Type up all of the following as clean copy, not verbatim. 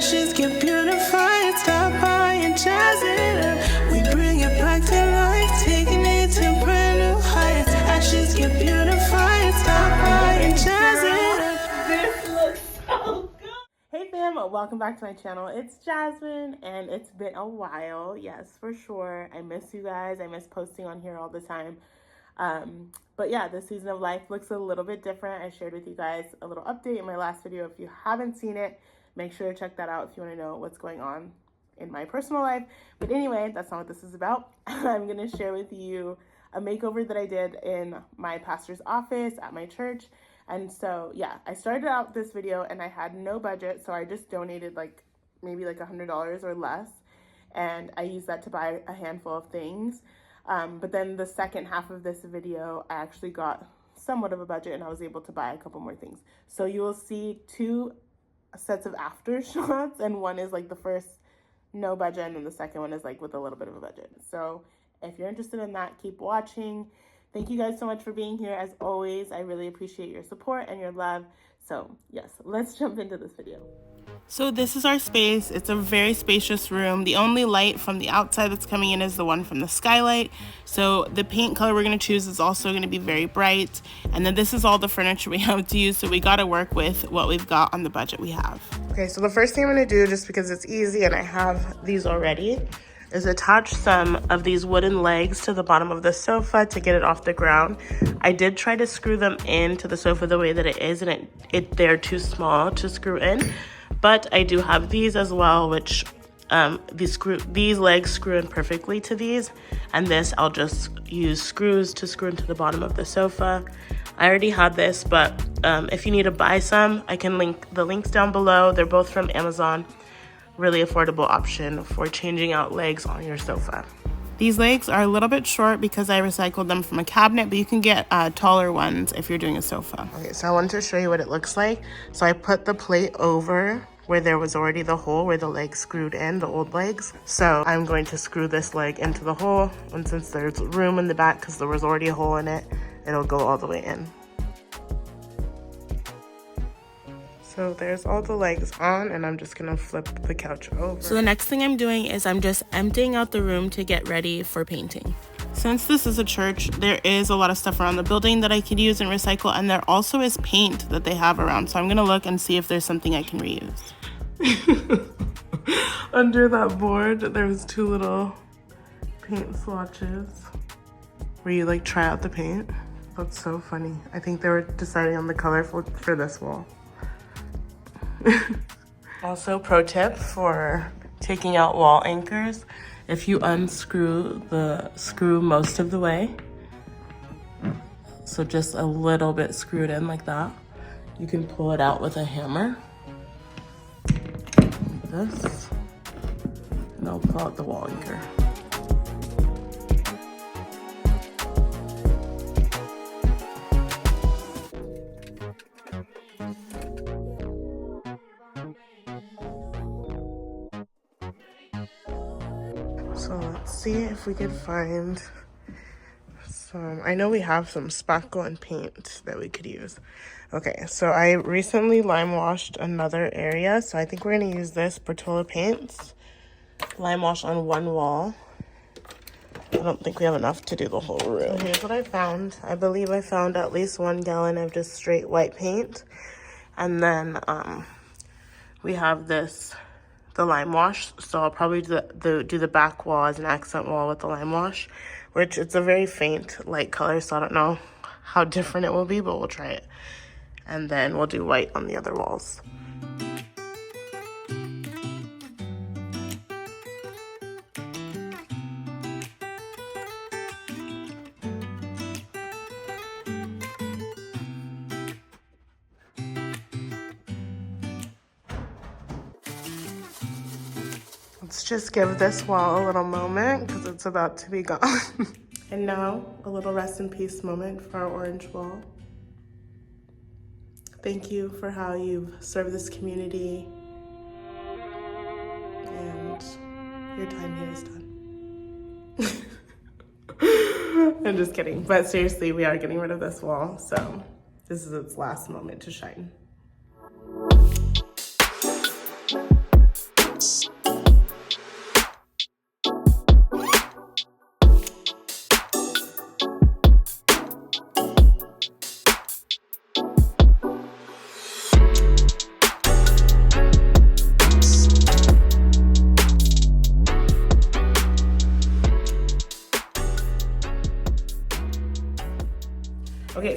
Ashes get beautified, stop by and jazz it up. We bring it back to life, taking it to brand new heights. Ashes get beautified, stop by and jazz it up. This looks so good. Hey fam, welcome back to my channel. It's Jasmine and it's been a while. Yes, for sure. I miss you guys. I miss posting on here all the time. But yeah, this season of life looks a little bit different. I shared with you guys a little update in my last video. If you haven't seen it, make sure to check that out if you want to know what's going on in my personal life. But anyway, that's not what this is about. I'm going to share with you a makeover that I did in my pastor's office at my church. And so, yeah, I started out this video and I had no budget. So I just donated maybe $100 or less. And I used that to buy a handful of things. But then the second half of this video, I actually got somewhat of a budget and I was able to buy a couple more things. So you will see two sets of after shots, and one is like the first no budget and then the second one is like with a little bit of a budget. So if you're interested in that, keep watching. Thank you guys so much for being here. As always, I really appreciate your support and your love. So yes, let's jump into this video. So this is our space. It's a very spacious room. The only light from the outside that's coming in is the one from the skylight. So the paint color we're going to choose is also going to be very bright. And then this is all the furniture we have to use. So we got to work with what we've got on the budget we have. Okay, so the first thing I'm going to do, just because it's easy and I have these already, is attach some of these wooden legs to the bottom of the sofa to get it off the ground. I did try to screw them into the sofa the way that it is, and they're too small to screw in. But I do have these as well, which these legs screw in perfectly to these. And this, I'll just use screws to screw into the bottom of the sofa. I already had this, but if you need to buy some, I can link the links down below. They're both from Amazon. Really affordable option for changing out legs on your sofa. These legs are a little bit short because I recycled them from a cabinet, but you can get taller ones if you're doing a sofa. Okay, so I wanted to show you what it looks like. So I put the plate over where there was already the hole where the legs screwed in, the old legs. So I'm going to screw this leg into the hole, and since there's room in the back because there was already a hole in it, it'll go all the way in. So there's all the legs on, and I'm just gonna flip the couch over. So the next thing I'm doing is I'm just emptying out the room to get ready for painting. Since this is a church, there is a lot of stuff around the building that I could use and recycle, and there also is paint that they have around. So I'm gonna look and see if there's something I can reuse. Under that board, there's two little paint swatches where you like try out the paint. That's so funny. I think they were deciding on the color for this wall. Also, pro tip for taking out wall anchors: if you unscrew the screw most of the way, so just a little bit screwed in like that, you can pull it out with a hammer like this, and I'll pull out the wall anchor. So let's see if we can find some. I know we have some spackle and paint that we could use. Okay, so I recently lime washed another area, so I think we're gonna use this Bertola paints. Lime wash on one wall. I don't think we have enough to do the whole room. So here's what I found. I believe I found at least 1 gallon of just straight white paint. And then we have this, the lime wash. So I'll probably do the back wall as an accent wall with the lime wash, which it's a very faint light color, so I don't know how different it will be, but we'll try it. And then we'll do white on the other walls. Let's just give this wall a little moment because it's about to be gone. And now, a little rest in peace moment for our orange wall. Thank you for how you've served this community, and your time here is done. I'm just kidding, but seriously, we are getting rid of this wall, so this is its last moment to shine. Okay,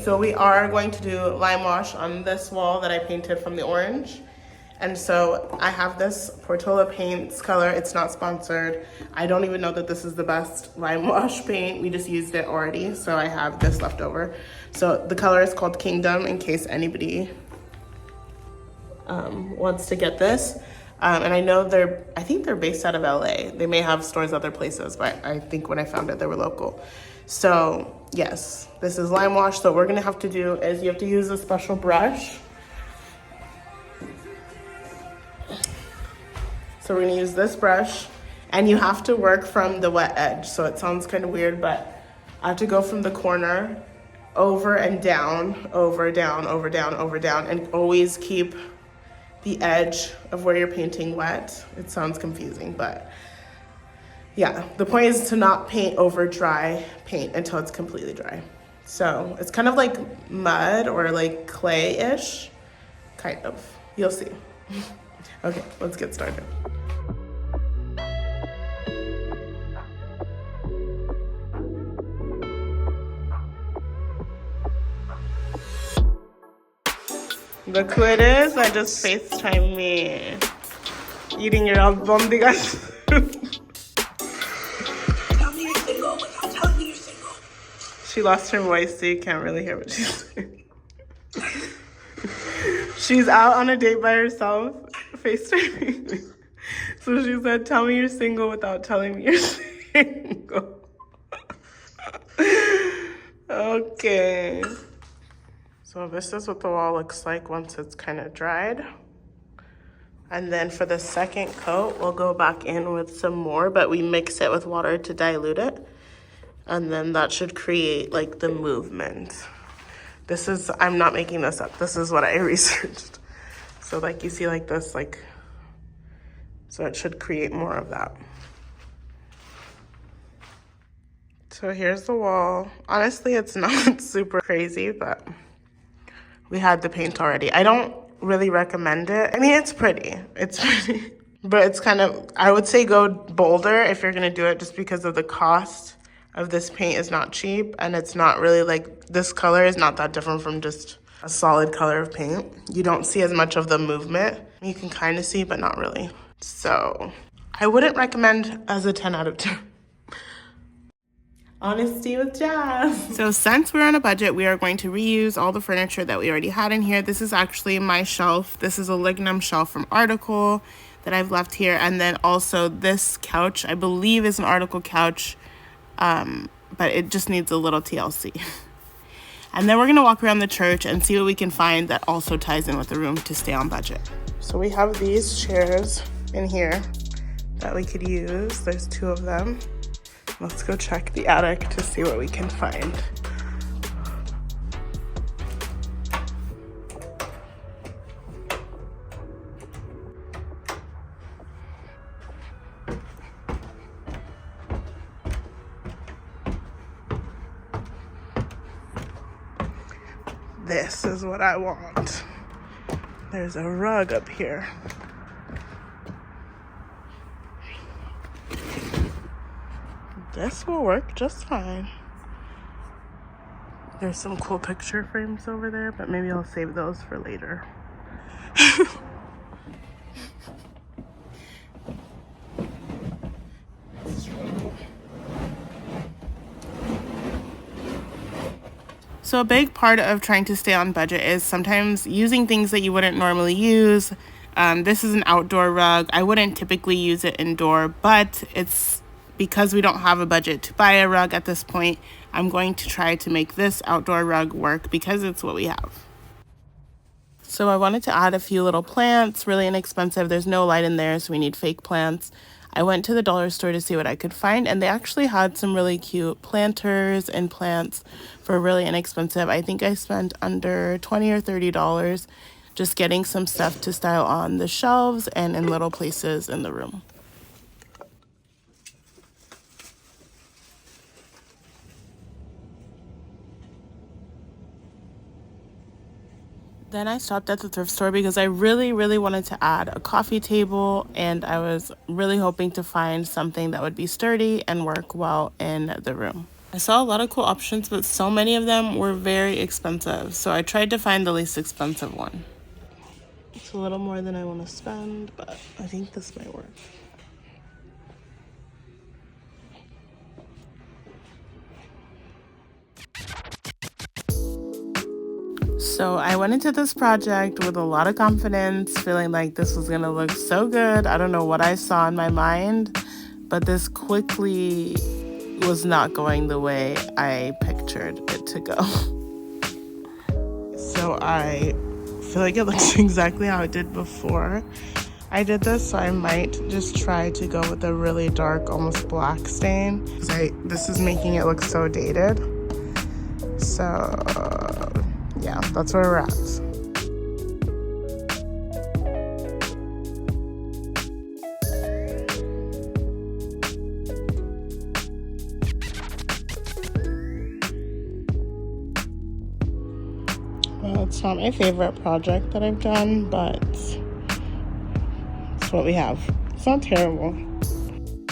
so we are going to do lime wash on this wall that I painted from the orange. And so I have this Portola Paints color. It's not sponsored. I don't even know that this is the best lime wash paint. We just used it already, so I have this left over. So the color is called Kingdom, in case anybody wants to get this. And I know I think they're based out of LA. They may have stores other places, but I think when I found it, they were local. So yes, this is lime wash. So what we're gonna have to do is you have to use a special brush. So we're gonna use this brush, and you have to work from the wet edge. So it sounds kind of weird, but I have to go from the corner over and down, over, down, over, down, over, down, and always keep the edge of where you're painting wet. It sounds confusing, but yeah, the point is to not paint over dry paint until it's completely dry. So it's kind of like mud or like clay-ish, kind of. You'll see. Okay, let's get started. The quid is I just FaceTime me eating your albondigas. Tell me you're single without telling me you're single. She lost her voice, so you can't really hear what she's saying. She's out on a date by herself, FaceTiming me. So she said, tell me you're single without telling me you're single. Okay. So this is what the wall looks like once it's kind of dried. And then for the second coat, we'll go back in with some more, but we mix it with water to dilute it. And then that should create like the movement. This is, I'm not making this up. This is what I researched. So like you see like this, like, so it should create more of that. So here's the wall. Honestly, it's not super crazy, but we had the paint already. I don't really recommend it. I mean, it's pretty. It's pretty. But it's kind of, I would say go bolder if you're gonna do it, just because of the cost of this paint is not cheap, and it's not really like, this color is not that different from just a solid color of paint. You don't see as much of the movement. You can kind of see, but not really. So I wouldn't recommend as a 10 out of 10. Honesty with Jazz. So since we're on a budget, we are going to reuse all the furniture that we already had in here. This is actually my shelf. This is a lignum shelf from Article that I've left here. And then also this couch, I believe is an Article couch, but it just needs a little TLC. And then we're gonna walk around the church and see what we can find that also ties in with the room to stay on budget. So we have these chairs in here that we could use. There's 2 of them. Let's go check the attic to see what we can find. This is what I want. There's a rug up here. This will work just fine. There's some cool picture frames over there, but maybe I'll save those for later. So a big part of trying to stay on budget is sometimes using things that you wouldn't normally use. This is an outdoor rug. I wouldn't typically use it indoor, but it's because we don't have a budget to buy a rug at this point. I'm going to try to make this outdoor rug work because it's what we have. So I wanted to add a few little plants, really inexpensive. There's no light in there, so we need fake plants. I went to the dollar store to see what I could find, and they actually had some really cute planters and plants for really inexpensive. I think I spent under $20 or $30 just getting some stuff to style on the shelves and in little places in the room. Then I stopped at the thrift store because I really wanted to add a coffee table, and I was really hoping to find something that would be sturdy and work well in the room. I saw a lot of cool options, but so many of them were very expensive, so I tried to find the least expensive one. It's a little more than I want to spend, but I think this might work. So I went into this project with a lot of confidence, feeling like this was gonna look so good. I don't know what I saw in my mind, but this quickly was not going the way I pictured it to go. So I feel like it looks exactly how it did before I did this, so I might just try to go with a really dark, almost black stain. This is making it look so dated. So yeah, that's where we're at. Well, it's not my favorite project that I've done, but it's what we have. It's not terrible.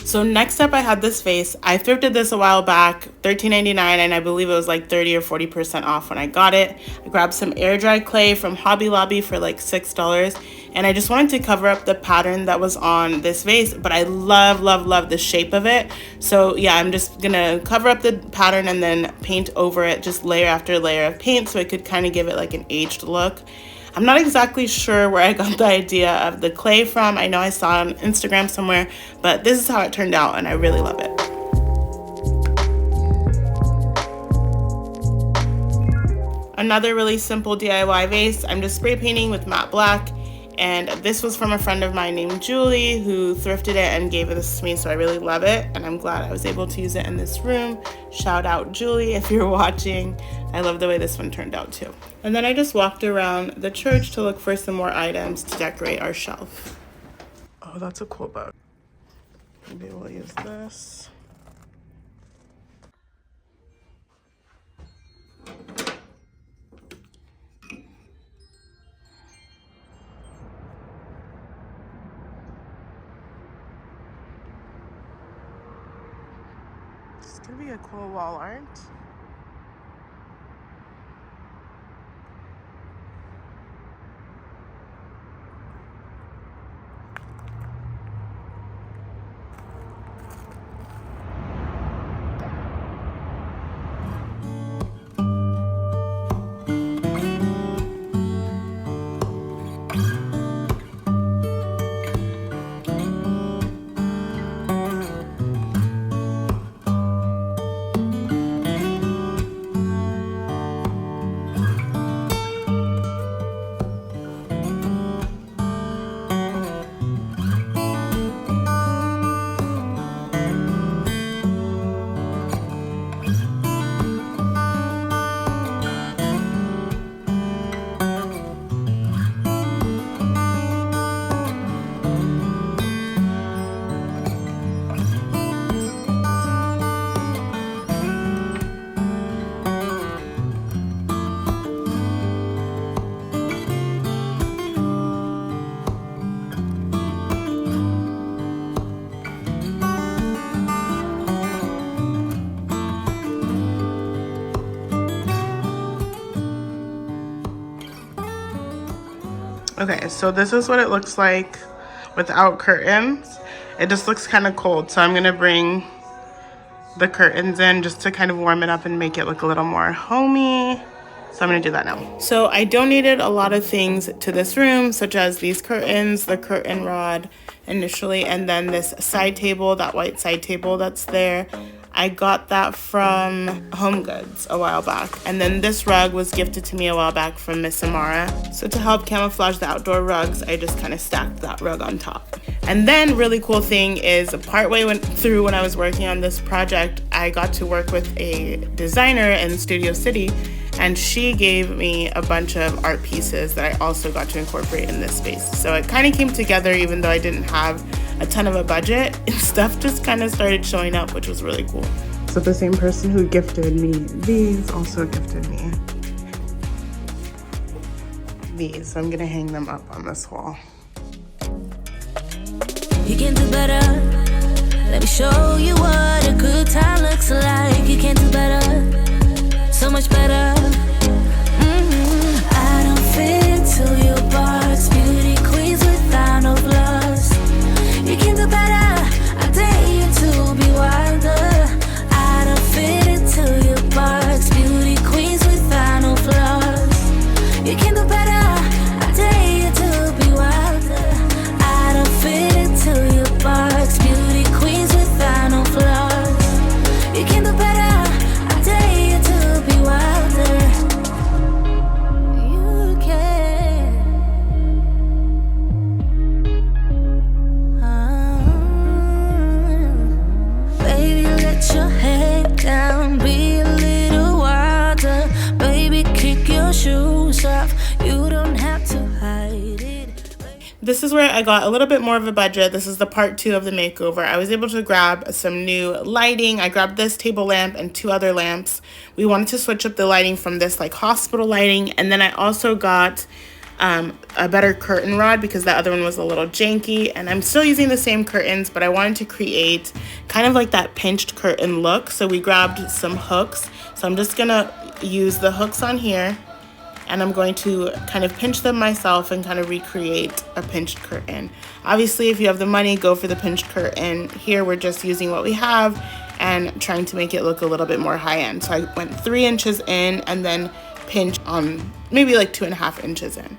So next up, I had this vase. I thrifted this a while back, $13.99, and I believe it was like 30 or 40% off when I got it. I grabbed some air dry clay from Hobby Lobby for like $6, and I just wanted to cover up the pattern that was on this vase, but I love the shape of it. So yeah, I'm just gonna cover up the pattern and then paint over it, just layer after layer of paint, so it could kind of give it like an aged look. I'm not exactly sure where I got the idea of the clay from. I know I saw it on Instagram somewhere, but this is how it turned out, and I really love it. Another really simple DIY vase. I'm just spray painting with matte black, and this was from a friend of mine named Julie, who thrifted it and gave this to me, so I really love it, and I'm glad I was able to use it in this room. Shout out Julie if you're watching. I love the way this one turned out too. And then I just walked around the church to look for some more items to decorate our shelf. Oh, that's a cool book. Maybe we'll use this. This could be a cool wall art. Okay, so this is what it looks like without curtains. It just looks kind of cold, so I'm gonna bring the curtains in just to kind of warm it up and make it look a little more homey. So I'm gonna do that now. So I donated a lot of things to this room, such as these curtains, the curtain rod initially, and then this side table, that white side table that's there. I got that from Home Goods a while back. And then this rug was gifted to me a while back from Miss Amara. So to help camouflage the outdoor rugs, I just kind of stacked that rug on top. And then really cool thing is partway through when I was working on this project, I got to work with a designer in Studio City. and she gave me a bunch of art pieces that I also got to incorporate in this space. So it kind of came together even though I didn't have a ton of a budget. Stuff just kind of started showing up, which was really cool. So the same person who gifted me these also gifted me these. So I'm gonna hang them up on this wall. You can do better. Let me show you what a good time looks like. You can do better, so much better. I don't fit into your box. Beauty queens without no flaws. You can do better. I dare you to be wilder. I don't fit into your box. Beauty queens without no flaws. You can do better. I dare you to be wilder. I don't fit into your box. Beauty queens without no flaws. You can do better. I dare you to be wilder. You can. Baby, let your head down. Be a little wilder. Baby, kick your shoes off. You don't have to hide it. This is where I got a little bit more of a budget. This is the part 2 of the makeover. I was able to grab some new lighting. I grabbed this table lamp and 2 other lamps. We wanted to switch up the lighting from this like hospital lighting. And then I also got a better curtain rod because that other one was a little janky. And I'm still using the same curtains, but I wanted to create kind of like that pinched curtain look. So we grabbed some hooks. So I'm just gonna use the hooks on here, and I'm going to kind of pinch them myself and kind of recreate a pinched curtain. Obviously, if you have the money, go for the pinched curtain. Here, we're just using what we have and trying to make it look a little bit more high-end. So I went 3 inches in and then pinch on maybe like 2.5 inches in.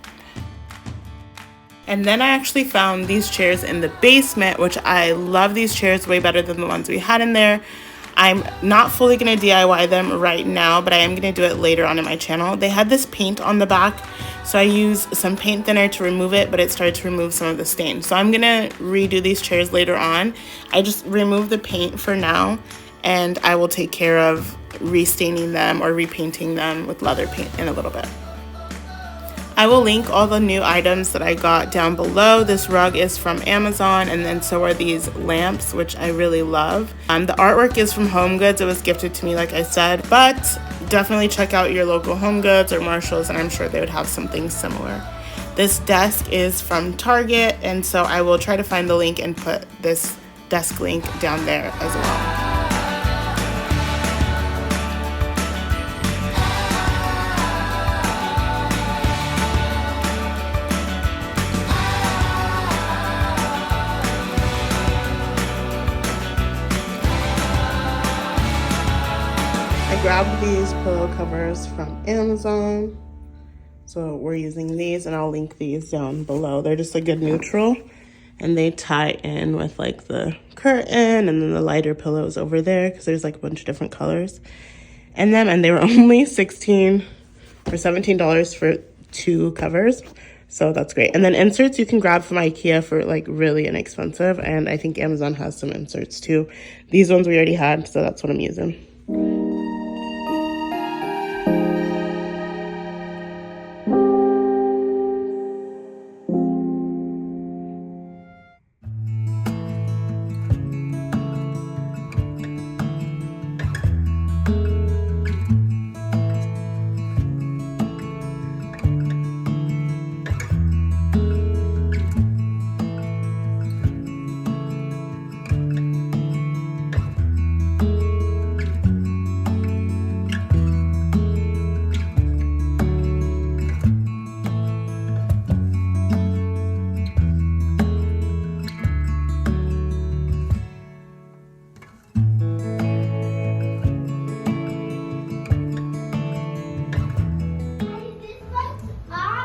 And then I actually found these chairs in the basement, which I love these chairs way better than the ones we had in there. I'm not fully going to DIY them right now, but I am going to do it later on in my channel. They had this paint on the back, so I used some paint thinner to remove it, but it started to remove some of the stain. So I'm going to redo these chairs later on. I just removed the paint for now, and I will take care of restaining them or repainting them with leather paint in a little bit. I will link all the new items that I got down below. This rug is from Amazon, and then so are these lamps, which I really love. The artwork is from Home Goods. It was gifted to me, like I said, but definitely check out your local Home Goods or Marshalls, and I'm sure they would have something similar. This desk is from Target, and so I will try to find the link and put this desk link down there as well. I grabbed these pillow covers from Amazon, so we're using these, and I'll link these down below. They're just a good neutral, and they tie in with like the curtain and then the lighter pillows over there because there's like a bunch of different colors in them, and they were only $16 or $17 for 2 covers, so that's great. And then inserts you can grab from IKEA for like really inexpensive, and I think Amazon has some inserts too. These ones we already had, so that's what I'm using.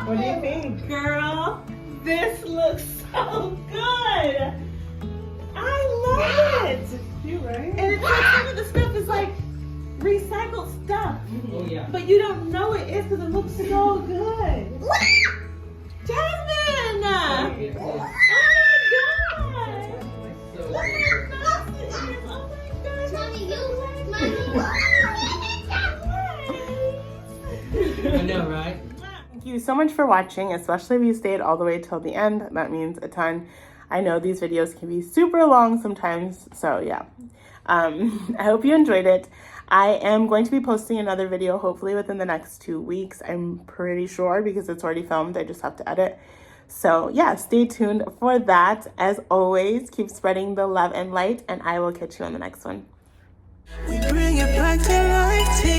What do you think? Girl, this looks so good. I love it. You're right. And it's like some of the stuff is like recycled stuff. Oh yeah. But you don't know it is because it looks so good. Jasmine! Oh my god! So Look good. how nice it is. Oh my god. Mommy, That's you, so mommy, nice. Thank you so much for watching, especially if you stayed all the way till the end. That means a ton. I know these videos can be super long sometimes, so yeah. I hope you enjoyed it. I am going to be posting another video hopefully within the next 2 weeks. I'm pretty sure because it's already filmed. I just have to edit. So yeah, stay tuned for that. As always, keep spreading the love and light, and I will catch you on the next one. We bring it back to life.